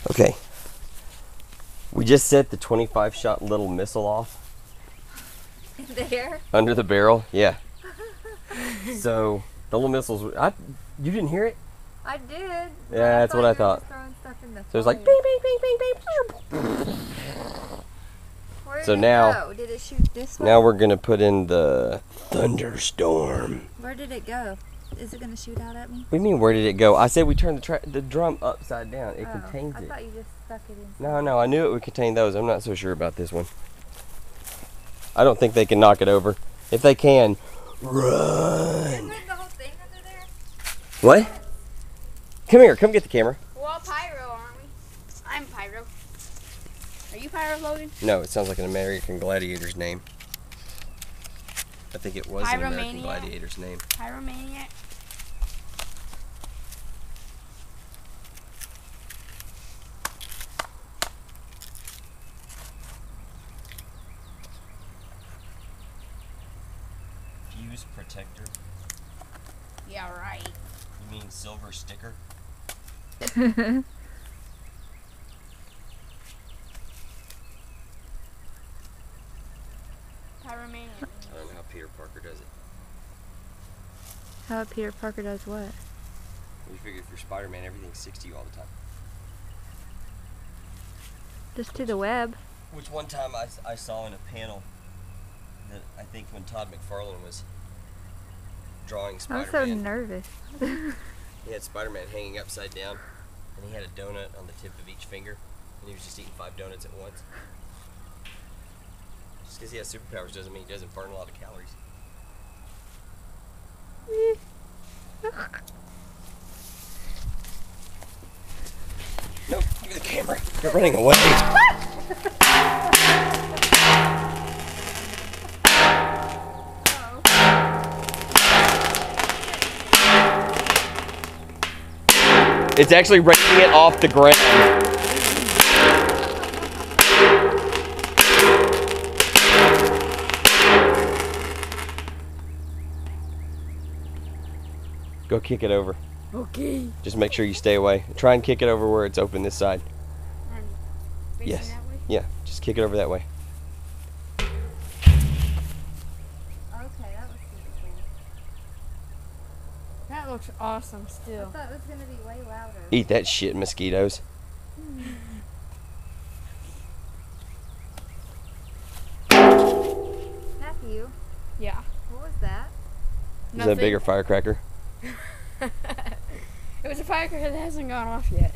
Okay. We just set the 25-shot little missile off. In there? Under the barrel, yeah. So, the little missiles, you didn't hear it? I did. Yeah, that's what I thought. So it was like, bing, bing, bing, bing, bing. Where So did now, it go? Did it shoot this way? now we're going to put in the thunderstorm. Where did it go? Is it going to shoot out at me? What do you mean, where did it go? I said we turned the drum upside down. It contains it. I thought you just stuck it in. No, I knew it would contain those. I'm not so sure about this one. I don't think they can knock it over. If they can, run. Put the whole thing under there? What? Come here. Come get the camera. We're all pyro, aren't we? I'm pyro. Are you pyro, Logan? No, it sounds like an American Gladiator's name. I think it was an American Gladiator's name. Pyromaniac. Fuse protector. Yeah, right. You mean silver sticker? Pyromaniac. I don't know how Peter Parker does it. How Peter Parker does what? You figure if you're Spider-Man, everything sticks to you all the time. Just to the web. Which one time I saw in a panel that I think when Todd McFarlane was drawing Spider-Man. I'm so nervous. He had Spider-Man hanging upside down, and he had a donut on the tip of each finger, and he was just eating 5 donuts at once. Just because he has superpowers doesn't mean he doesn't burn a lot of calories. No, give me the camera. You're running away. It's actually raking it off the ground. Go kick it over. Okay. Just make sure you stay away. Try and kick it over where it's open this side. Yes. That way? Yeah, just kick it over that way. Okay, that was super cool. That looks awesome still. I thought it was going to be way louder. Eat that shit, mosquitoes. Matthew, Yeah. what was that? Is that a bigger firecracker? It was a firecracker that hasn't gone off yet.